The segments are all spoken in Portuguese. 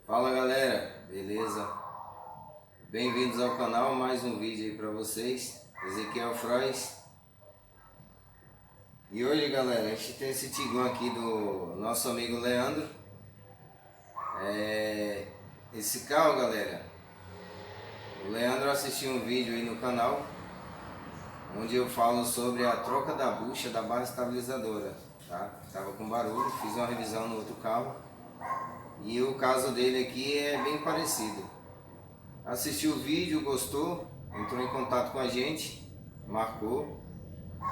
Fala galera, beleza? Bem-vindos ao canal, mais um vídeo aí pra vocês. Ezequiel Frois. E hoje galera, a gente tem esse Tiguan aqui do nosso amigo Leandro. Esse carro galera, o Leandro assistiu um vídeo aí no canal onde eu falo sobre a troca da bucha da barra estabilizadora, tá? Tava com barulho, fiz uma revisão no outro carro. E o caso dele aqui é bem parecido. Assistiu o vídeo, gostou, entrou em contato com a gente, marcou,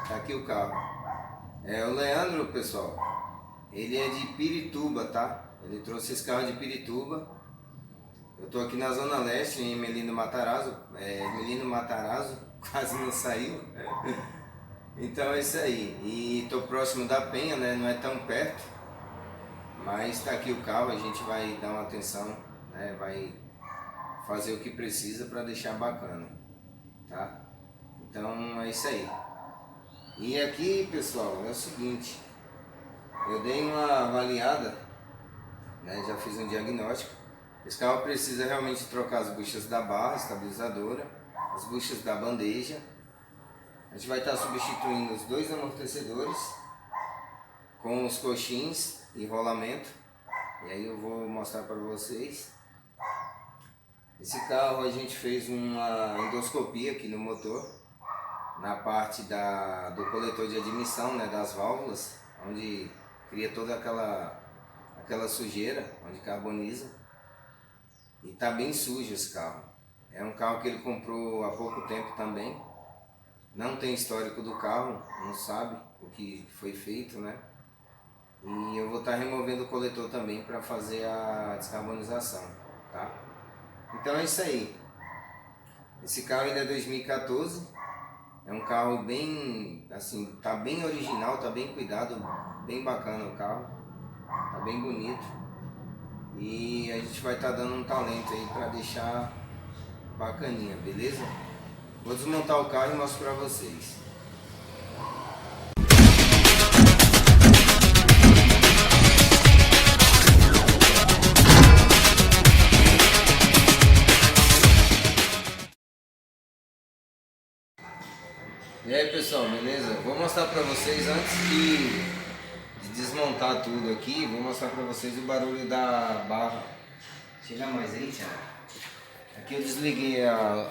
tá aqui o carro. O Leandro, pessoal, ele é de Pirituba, tá? Ele trouxe esse carro de Pirituba. Eu tô aqui na Zona Leste, em Melino Matarazzo. Melino Matarazzo, quase não saiu. Então é isso aí. E tô próximo da Penha, né? Não é tão perto. Mas está aqui o carro, a gente vai dar uma atenção, né? Vai fazer o que precisa para deixar bacana, tá? Então é isso aí. E aqui, pessoal, é o seguinte, eu dei uma avaliada, né? Já fiz um diagnóstico. Esse carro precisa realmente trocar as buchas da barra estabilizadora, as buchas da bandeja. A gente vai estar substituindo os dois amortecedores com os coxins e rolamento, e aí eu vou mostrar para vocês. Esse carro a gente fez uma endoscopia aqui no motor, na parte do coletor de admissão, né, das válvulas, onde cria toda aquela sujeira, onde carboniza, e tá bem sujo esse carro. É um carro que ele comprou há pouco tempo também, não tem histórico do carro, não sabe o que foi feito, né? E eu vou estar removendo o coletor também para fazer a descarbonização, tá? Então é isso aí. Esse carro ainda é 2014. É um carro bem, assim, tá bem original, tá bem cuidado, bem bacana o carro. Tá bem bonito. E a gente vai estar dando um talento aí para deixar bacaninha, beleza? Vou desmontar o carro e mostro para vocês. E aí pessoal, beleza? Vou mostrar pra vocês antes de desmontar tudo aqui, vou mostrar pra vocês o barulho da barra. Chega mais aí, Thiago. Aqui eu desliguei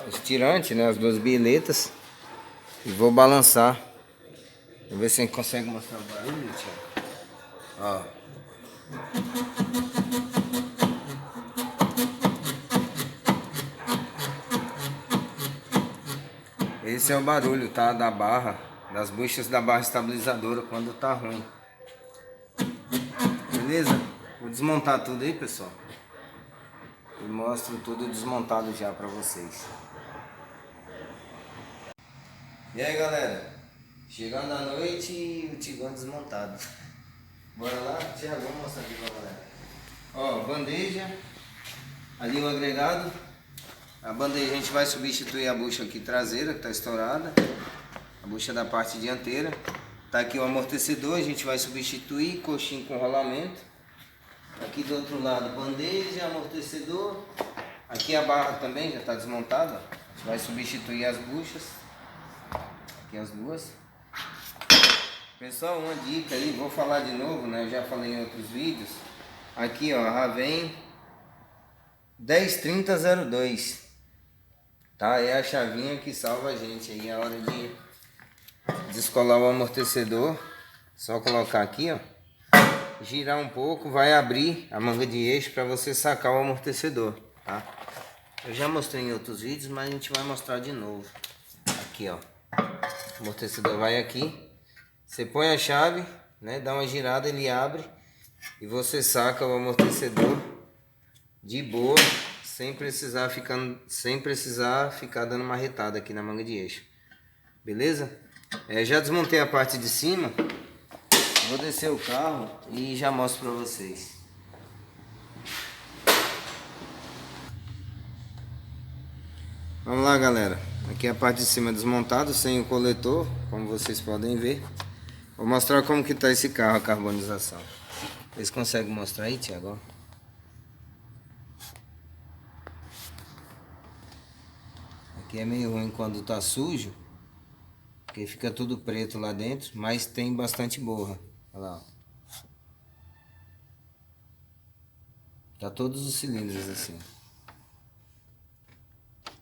os tirantes, né, as duas biletas, e vou balançar. Vou ver se a gente consegue mostrar o barulho, Thiago. Ó. Esse é o barulho, tá? Da barra, das buchas da barra estabilizadora quando tá ruim. Beleza? Vou desmontar tudo aí, pessoal. E mostro tudo desmontado já pra vocês. E aí, galera? Chegando à noite e o Tiguan desmontado. Bora lá? Tiago, vamos mostrar aqui pra galera. Ó, bandeja. Ali o agregado. A bandeja a gente vai substituir a bucha aqui traseira, que está estourada. A bucha da parte dianteira. Tá aqui o amortecedor, a gente vai substituir, coxinho com rolamento. Aqui do outro lado, bandeja, amortecedor. Aqui a barra também já está desmontada. A gente vai substituir as buchas. Aqui as duas. Pessoal, uma dica aí, vou falar de novo, né? Eu já falei em outros vídeos. Aqui ó, a Raven 103002. Tá, é a chavinha que salva a gente aí a hora de descolar o amortecedor. Só colocar aqui, ó, girar um pouco, vai abrir a manga de eixo para você sacar o amortecedor, tá? Eu já mostrei em outros vídeos, mas a gente vai mostrar de novo. Aqui, ó, o amortecedor vai aqui. Você põe a chave, né? Dá uma girada, ele abre e você saca o amortecedor de boa. Sem precisar ficar dando uma retada aqui na manga de eixo. Beleza? Já desmontei a parte de cima. Vou descer o carro e já mostro pra vocês. Vamos lá, galera. Aqui é a parte de cima desmontada, sem o coletor, como vocês podem ver. Vou mostrar como que tá esse carro, a carbonização. Vocês conseguem mostrar aí, Thiago? Que é meio ruim quando tá sujo, porque fica tudo preto lá dentro, mas tem bastante borra. Olha lá, ó. Tá todos os cilindros assim.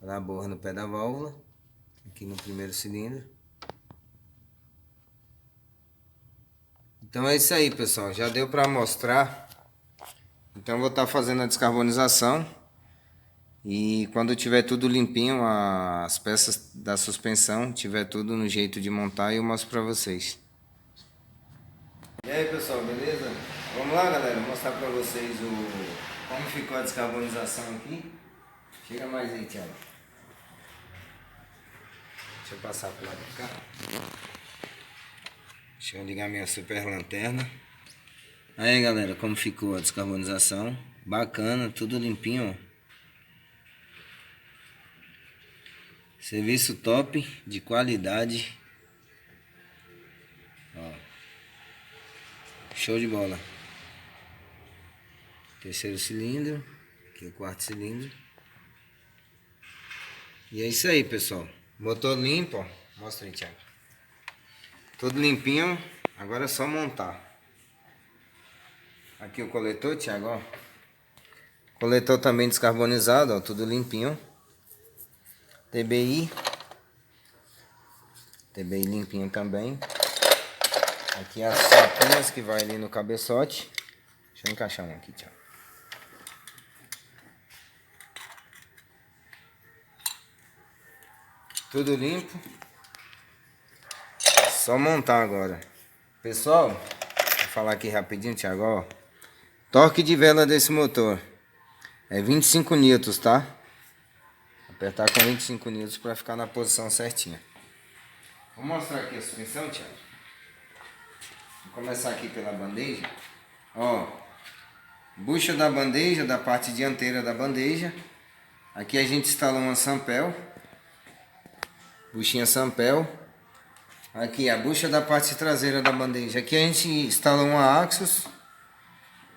Olha a borra no pé da válvula, aqui no primeiro cilindro. Então é isso aí, pessoal, já deu para mostrar. Então vou estar fazendo a descarbonização. E quando tiver tudo limpinho, as peças da suspensão, tiver tudo no jeito de montar, eu mostro pra vocês. E aí, pessoal, beleza? Vamos lá, galera, vou mostrar pra vocês como ficou a descarbonização aqui. Chega mais aí, Thiago. Deixa eu passar pro lado de cá. Deixa eu ligar minha super lanterna. Aí, galera, como ficou a descarbonização. Bacana, tudo limpinho, ó. Serviço top, de qualidade. Ó. Show de bola. Terceiro cilindro. Aqui é o quarto cilindro. E é isso aí, pessoal. Motor limpo, ó. Mostra aí, Thiago. Tudo limpinho. Agora é só montar. Aqui o coletor, Thiago, ó. Coletor também descarbonizado, ó. Tudo limpinho. TBI limpinho também. Aqui as sapinhas que vai ali no cabeçote. Deixa eu encaixar um aqui, Thiago. Tudo limpo. Só montar agora. Pessoal, vou falar aqui rapidinho, Thiago, ó. Torque de vela desse motor é 25 newtons, tá? Apertar com 25 newtons para ficar na posição certinha. Vou mostrar aqui a suspensão, Thiago. Vou começar aqui pela bandeja. Ó, bucha da bandeja, da parte dianteira da bandeja. Aqui a gente instalou uma Sampel. Buchinha Sampel. Aqui a bucha da parte traseira da bandeja. Aqui a gente instalou uma Axos.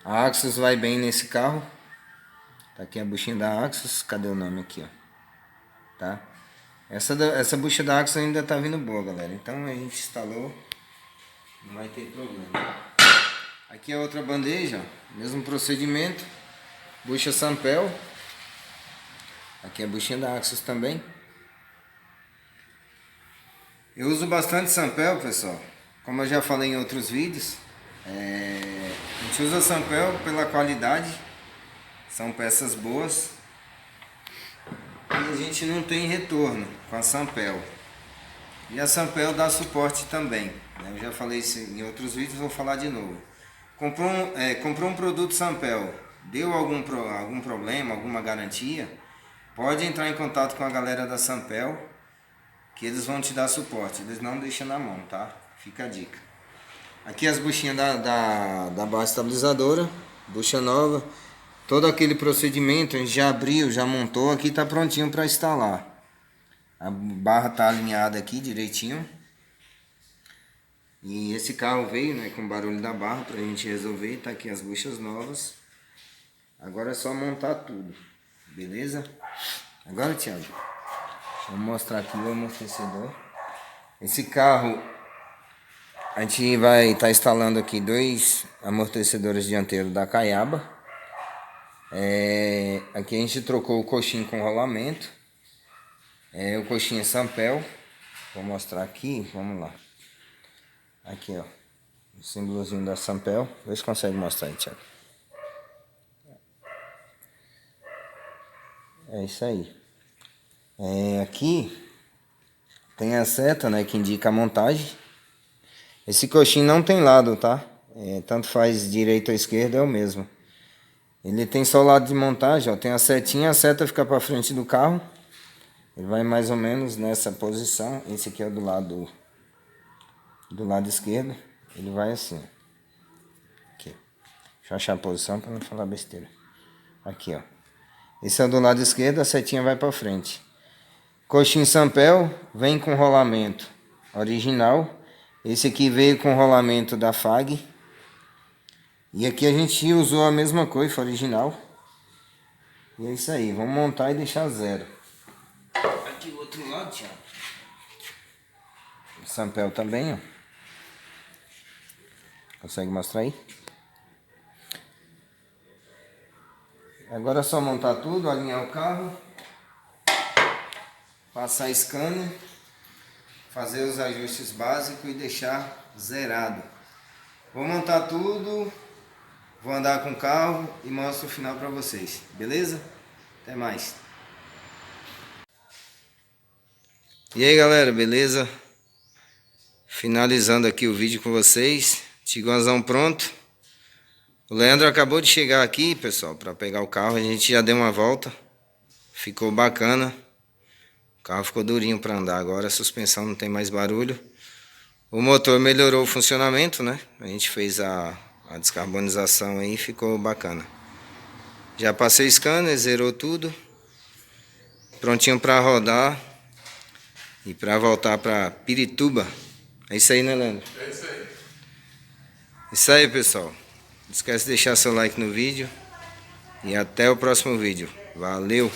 A Axos vai bem nesse carro. Tá aqui a buchinha da Axos. Cadê o nome aqui, ó? Tá? Essa bucha da Axos ainda tá vindo boa, galera. Então a gente instalou. Não vai ter problema. Aqui é outra bandeja, ó. Mesmo procedimento. Bucha Sampel. Aqui é a buchinha da Axos também. Eu uso bastante Sampel, pessoal. Como eu já falei em outros vídeos. A gente usa Sampel pela qualidade. São peças boas. E a gente não tem retorno com a Sampel. E a Sampel dá suporte também. Eu já falei isso em outros vídeos, vou falar de novo. Comprou um produto Sampel, deu algum problema, alguma garantia, pode entrar em contato com a galera da Sampel, que eles vão te dar suporte. Eles não deixam na mão, tá? Fica a dica. Aqui as buchinhas da base estabilizadora, bucha nova. Todo aquele procedimento a gente já abriu, já montou, aqui tá prontinho para instalar. A barra tá alinhada aqui direitinho. E esse carro veio, né, com barulho da barra pra gente resolver. Tá aqui as buchas novas. Agora é só montar tudo, beleza? Agora, Thiago, deixa eu mostrar aqui o amortecedor. Esse carro, a gente vai estar instalando aqui 2 amortecedores dianteiros da Caiaba. Aqui a gente trocou o coxinho com rolamento. O coxinho é Sampel. Vou mostrar aqui, vamos lá. Aqui, ó, o símbolozinho da Sampel. Vê se consegue mostrar aí, Thiago. É isso aí. Aqui tem a seta, né, que indica a montagem. Esse coxinho não tem lado, tá? Tanto faz direita ou esquerda, é o mesmo. Ele tem só o lado de montagem, ó. Tem a setinha, a seta fica para frente do carro. Ele vai mais ou menos nessa posição. Esse aqui é do lado esquerdo. Ele vai assim, ó. Aqui. Deixa eu achar a posição para não falar besteira. Aqui, ó. Esse é do lado esquerdo, a setinha vai para frente. Coxinho Sampel vem com rolamento original. Esse aqui veio com rolamento da FAG. E aqui a gente usou a mesma coisa, original. E é isso aí, vamos montar e deixar zero. Aqui o outro lado, Thiago. O Sampel também, ó. Consegue mostrar aí? Agora é só montar tudo, alinhar o carro, passar scanner, fazer os ajustes básicos e deixar zerado. Vou montar tudo, vou andar com o carro e mostro o final para vocês, beleza? Até mais. E aí galera, beleza? Finalizando aqui o vídeo com vocês, Tiguanzão pronto. O Leandro acabou de chegar aqui, pessoal, para pegar o carro. A gente já deu uma volta. Ficou bacana. O carro ficou durinho para andar agora. A suspensão não tem mais barulho. O motor melhorou o funcionamento, né? A gente fez a descarbonização aí e ficou bacana. Já passei o scanner, zerou tudo. Prontinho para rodar. E para voltar para Pirituba. É isso aí, né, Leandro? É isso aí. Isso aí, pessoal. Não esquece de deixar seu like no vídeo. E até o próximo vídeo. Valeu!